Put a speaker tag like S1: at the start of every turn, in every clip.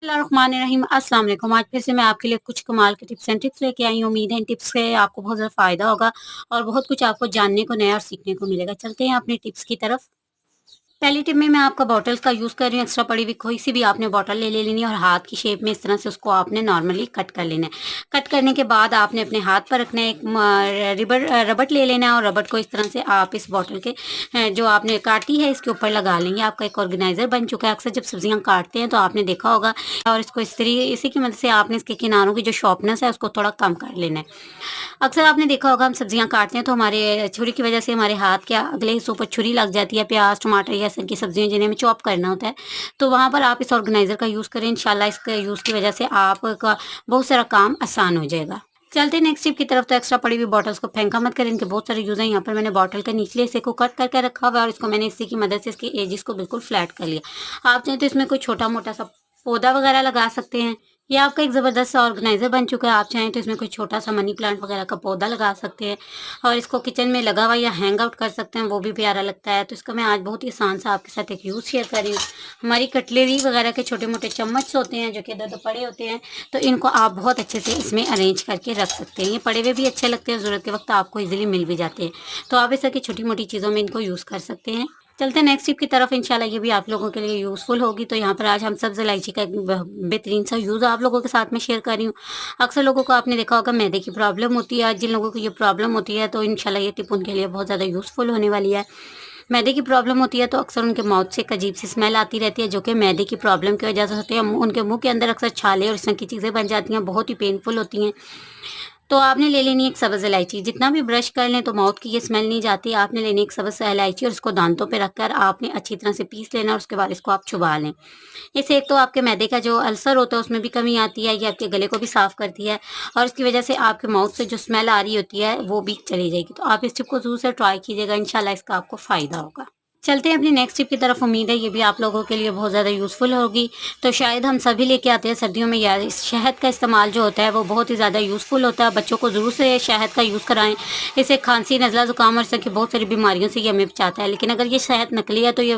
S1: बिस्मिल्लाहिर्रहमानिर्रहीम। अस्सलाम वालेकुम। आज फिर से मैं आपके लिए कुछ कमाल के टिप्स एंड ट्रिक्स लेके आई हूँ। उम्मीद है इन टिप्स से आपको बहुत ज़्यादा फ़ायदा होगा और बहुत कुछ आपको जानने को नया और सीखने को मिलेगा। चलते हैं अपनी टिप्स की तरफ। पहली टिप में मैं आपका बॉटल का यूज़ कर रही हूँ। एक्स्ट्रा पड़ी हुई कोई सी भी आपने बॉटल ले लेनी है और हाथ की शेप में इस तरह से उसको आपने नॉर्मली कट कर लेना है। कट करने के बाद आपने अपने हाथ पर रखना है, एक रबड़ ले लेना है और रबड़ को इस तरह से आप इस बॉटल के जो आपने काटी है इसके ऊपर लगा लेंगे। आपका एक ऑर्गेनाइज़र बन चुका है। अक्सर जब सब्जियां काटते हैं तो आपने देखा होगा और इसको इसी की मदद से आपने इसके किनारों की जो शार्पनेस है उसको थोड़ा कम कर लेना है। अक्सर आपने देखा होगा हम सब्जियां काटते हैं तो हमारे छुरी की वजह से हमारे हाथ के अगले हिस्सों पर छुरी लग जाती है। प्याज, टमाटर या इस तरह की सब्जियां जिन्हें हमें चॉप करना होता है, तो वहाँ पर आप इस ऑर्गेनाइज़र का यूज़ करें। इंशाल्लाह इसके यूज़ की वजह से आपका बहुत सारा काम आसान हो जाएगा। चलते हैं नेक्स्ट टिप की तरफ। तो एक्स्ट्रा पड़ी हुई बॉटल्स को फेंका मत करें, इनके बहुत सारे यूज़ हैं। यहाँ पर मैंने बॉटल के निचले हिस्से को कट करके रखा हुआ है और इसको मैंने इसी की मदद से इसके एजिस को बिल्कुल फ्लैट कर लिया। आप चाहें तो इसमें कोई छोटा-मोटा सा पौधा वगैरह लगा सकते हैं। ये आपका एक ज़बरदस्त सा ऑर्गेनाइज़र बन चुका है। आप चाहें तो इसमें कोई छोटा-सा मनी प्लांट वगैरह का पौधा लगा सकते हैं और इसको किचन में लगा हुआ या हैंग आउट कर सकते हैं, वो भी प्यारा लगता है। तो इसका मैं आज बहुत ही आसान सा आपके साथ एक यूज़ शेयर कर रही हूँ। हमारी कटलरी वगैरह के छोटे-मोटे चम्मच होते हैं जो कि इधर-उधर पड़े होते हैं, तो इनको आप बहुत अच्छे से इसमें अरेंज करके रख सकते हैं। ये पड़े हुए भी अच्छे लगते हैं, ज़रूरत के वक़्त आपको ईज़िली मिल भी जाते हैं। तो आप इस तरह की छोटी-मोटी चीज़ों में इनको यूज़ कर सकते हैं। चलते हैं नेक्स्ट टिप की तरफ। इंशाल्लाह ये भी आप लोगों के लिए यूज़फुल होगी। तो यहाँ पर आज हम सब्ज़ इलायची का एक बेहतरीन सा यूज़ आप लोगों के साथ में शेयर कर रही हूँ। अक्सर लोगों को आपने देखा होगा मैदे की प्रॉब्लम होती है। जिन लोगों को ये प्रॉब्लम होती है तो इंशाल्लाह ये टिप उनके लिए बहुत ज़्यादा यूज़फुल होने वाली है। मैदे की प्रॉब्लम होती है तो अक्सर उनके माउथ से एक अजीब सी स्मेल आती रहती है जो कि मैदे की प्रॉब्लम की वजह से होती है। उनके मुँह के अंदर अक्सर छाले और इस तरह की चीज़ें बन जाती हैं, बहुत ही पेनफुल होती हैं। तो आपने ले लेनी है एक सब्ज़ इलायची। जितना भी ब्रश कर लें तो माउथ की ये स्मेल नहीं जाती। आपने लेनी है एक सब्ज़ इलायची और इसको दांतों पे रखकर आपने अच्छी तरह से पीस लेना और उसके बाद इसको आप चबा लें। इससे एक तो आपके मैदे का जो अल्सर होता है उसमें भी कमी आती है, ये आपके गले को भी साफ़ करती है और इसकी वजह से आपके माउथ से जो स्मेल आ रही होती है वो भी चली जाएगी। तो आप इस टिप को ज़रूर से ट्राई कीजिएगा, इंशाल्लाह इसका आपको फ़ायदा होगा। चलते हैं अपनी नेक्स्ट टिप की तरफ। उम्मीद है ये भी आप लोगों के लिए बहुत ज़्यादा यूज़फुल होगी। तो शायद हम सभी लेके आते हैं सर्दियों में या इस शहद का इस्तेमाल जो होता है वो बहुत ही ज़्यादा यूज़फुल होता है। बच्चों को ज़रूर से शहद का यूज़ कराएँ। इससे खांसी, नज़ला, ज़ुकाम और इस तरह की बहुत सारी बीमारियों से ये हमें बचाता है। लेकिन अगर ये शहद नकली है तो ये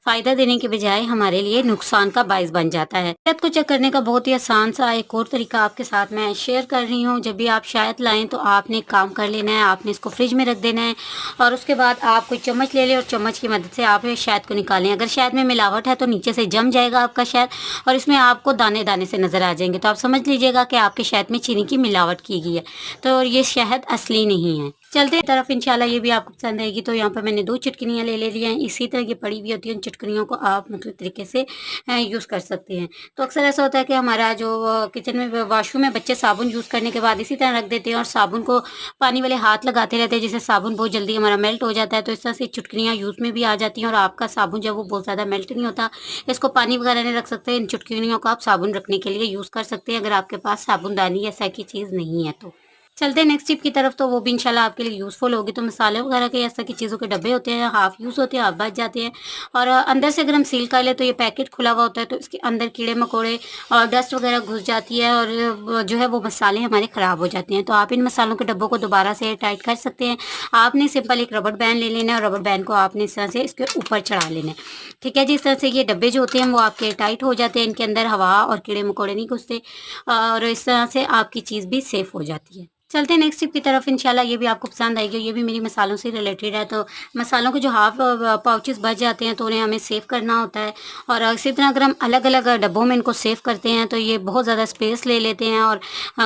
S1: फ़ायदा देने के बजाय हमारे लिए नुकसान का बायस बन जाता है। शहद को चेक करने का बहुत ही आसान सा एक और तरीका आपके साथ मैं शेयर कर रही हूँ। जब भी आप शहद लाएँ तो आपने एक काम कर लेना है, आपने इसको फ्रिज में रख देना है और उसके बाद आप कोई चम्मच ले लें और चम्मच की मदद से आप शहद को निकालें। अगर शहद में मिलावट है तो नीचे से जम जाएगा आपका शहद और इसमें आपको दाने-दाने से नज़र आ जाएँगे। तो आप समझ लीजिएगा कि आपके शहद में चीनी की मिलावट की गई है। तो ये शहद असली नहीं है। चलते हैं तरफ। इंशाल्लाह ये भी आपको पसंद आएगी। तो यहाँ पर मैंने 2 चुटकिनियाँ ले ली हैं। इसी तरह की पड़ी हुई होती है, उन चुटकिनियों को आप मुख्तलिफ तरीके से यूज़ कर सकते हैं। तो अक्सर ऐसा होता है कि हमारा जो किचन में वॉशरूम में बच्चे साबुन यूज़ करने के बाद इसी तरह रख देते हैं और साबुन को पानी वाले हाथ लगाते रहते हैं, जिससे साबुन बहुत जल्दी हमारा मेल्ट हो जाता है। तो इस तरह से चुटकिनियाँ यूज़ में भी आ जाती हैं और आपका साबुन जो है वो बहुत ज़्यादा मेल्ट नहीं होता। इसको पानी वगैरह नहीं रख सकते। इन चुटकिनियों को आप साबुन रखने के लिए यूज़ कर सकते हैं अगर आपके पास साबुनदानी या ऐसा की चीज़ नहीं है तो। चलते हैं नेक्स्ट टिप की तरफ। तो वो भी इंशाल्लाह आपके लिए यूज़फुल होगी। तो मसाले वगैरह के ऐसा की चीज़ों के डब्बे होते हैं, हाफ़ यूज़ होते हैं, हाफ़ बच जाते हैं और अंदर से अगर हम सील कर लें तो ये पैकेट खुला हुआ होता है तो इसके अंदर कीड़े-मकोड़े और डस्ट वगैरह घुस जाती है और जो है वो मसाले हमारे ख़राब हो जाते हैं। तो आप इन मसालों के डब्बों को दोबारा से एयर टाइट कर सकते हैं। आपने सिंपल एक रबर बैंड ले लेना है और रबर बैंड को आपने इस तरह से इसके ऊपर चढ़ा लेना है। ठीक है जी, इस तरह से ये डब्बे जो होते हैं वो आपके टाइट हो जाते हैं, इनके अंदर हवा और कीड़े-मकोड़े नहीं घुसते और इस तरह से आपकी चीज़ भी सेफ़ हो जाती है। चलते हैं नेक्स्ट टिप की तरफ। इंशाल्लाह ये भी आपको पसंद आएगी। ये भी मेरी मसालों से रिलेटेड है। तो मसालों के जो हाफ़ पाउचेज़ बच जाते हैं तो उन्हें हमें सेव करना होता है और इसी तरह अगर हम अलग-अलग डब्बों में इनको सेव करते हैं तो ये बहुत ज़्यादा स्पेस ले लेते हैं और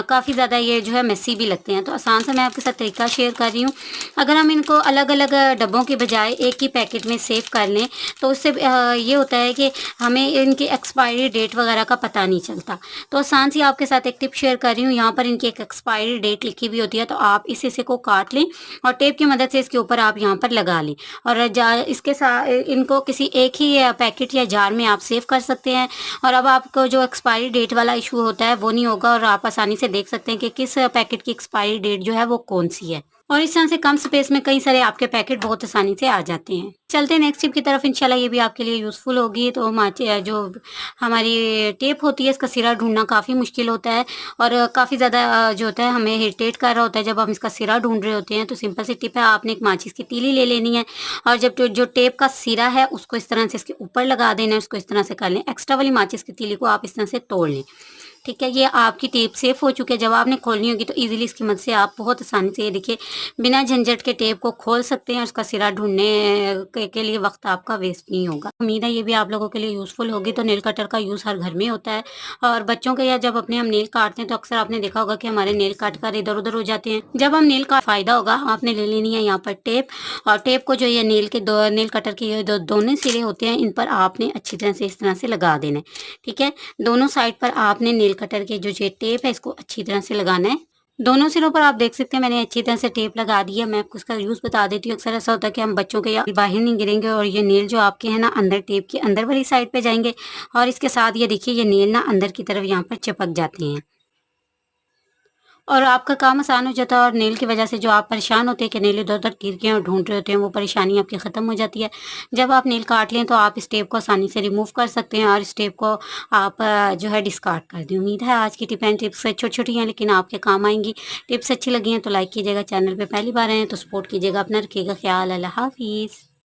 S1: काफ़ी ज़्यादा ये जो है मेसी भी लगते हैं। तो आसान सा मैं आपके साथ तरीका शेयर कर रही हूँ। अगर हम इनको अलग-अलग डब्बों की बजाय एक ही पैकेट में सेव कर लें तो उससे ये होता है कि हमें इनकी एक्सपायरी डेट वगैरह का पता नहीं चलता। तो आसान सी आपके साथ एक टिप शेयर कर रही हूँ। यहाँ पर इनकी एक एक्सपायरी डेट लिखी हुई होती है तो आप इस हिस्से को काट लें और टेप की मदद से इसके ऊपर आप यहाँ पर लगा लें और इसके साथ इनको किसी एक ही पैकेट या जार में आप सेव कर सकते हैं और अब आपको जो एक्सपायरी डेट वाला इशू होता है वो नहीं होगा और आप आसानी से देख सकते हैं कि किस पैकेट की एक्सपायरी डेट जो है वो कौन सी है। और इस तरह से कम स्पेस में कई सारे आपके पैकेट बहुत आसानी से आ जाते हैं। चलते हैं नेक्स्ट टिप की तरफ, इंशाल्लाह ये भी आपके लिए यूज़फुल होगी। तो जो हमारी टेप होती है इसका सिरा ढूँढना काफ़ी मुश्किल होता है और काफ़ी ज़्यादा जो होता है हमें इरिटेट कर रहा होता है जब हम इसका सिरा ढूँढ रहे होते हैं। तो सिंपल सी टिप है, आपने एक माचिस की तीली ले लेनी है और जब जो टेप का सिरा है उसको इस तरह से इसके ऊपर लगा देना है, उसको इस तरह से कर लें। एक्स्ट्रा वाली माचिस की तीली को आप इस तरह से तोड़ लें। ठीक है, ये आपकी टेप सेफ हो चुकी है। जब आपने खोलनी होगी तो ईज़िली इसकी मदद से आप बहुत आसानी से ये देखिए बिना झंझट के टेप को खोल सकते हैं और उसका सिरा ढूँढने के लिए वक़्त आपका वेस्ट नहीं होगा। उम्मीद है ये भी आप लोगों के लिए यूज़फुल होगी। तो नेल कटर का यूज़ हर घर में होता है और बच्चों के या जब अपने हम नेल काटते हैं तो अक्सर आपने देखा होगा कि हमारे नेल काट कर इधर-उधर हो जाते हैं। जब हम नेल का फ़ायदा होगा, आपने ले लेनी है यहाँ पर टेप और टेप को जो ये नेल कटर के ये दोनों सिरे होते हैं, इन पर आपने अच्छी तरह से इस तरह से लगा देना है। ठीक है, दोनों साइड पर आपने नेल कटर के जो ये टेप है इसको अच्छी तरह से लगाना है। दोनों सिरों पर आप देख सकते हैं मैंने अच्छी तरह से टेप लगा दी है। मैं आपको इसका यूज़ बता देती हूँ। अक्सर ऐसा होता है कि हम बच्चों के या बाहर नहीं गिरेंगे और ये नेल जो आपके हैं ना अंदर टेप के अंदर वाली साइड पे जाएँगे और इसके साथ ये देखिए ये नेल ना अंदर की तरफ यहाँ पर चिपक जाते हैं। और आपका काम आसान हो जाता है और नेल की वजह से जो आप परेशान होते हैं कि नेल इधर-उधर गिर गए और ढूँढ रहे होते हैं, वो परेशानी आपकी ख़त्म हो जाती है। जब आप नेल काट लें तो आप इस टेप को आसानी से रिमूव कर सकते हैं और इस टेप को आप जो है डिस्कार्ड कर दें। उम्मीद है आज की टिप एंड टिप्स छोटी-छोटी हैं लेकिन आपके काम आएँगी। टिप्स अच्छी लगी हैं तो लाइक कीजिएगा, चैनल पे पहली बार आए हैं तो सपोर्ट कीजिएगा। अपना रखिएगा ख़्याल। अल्लाह हाफ़िज़।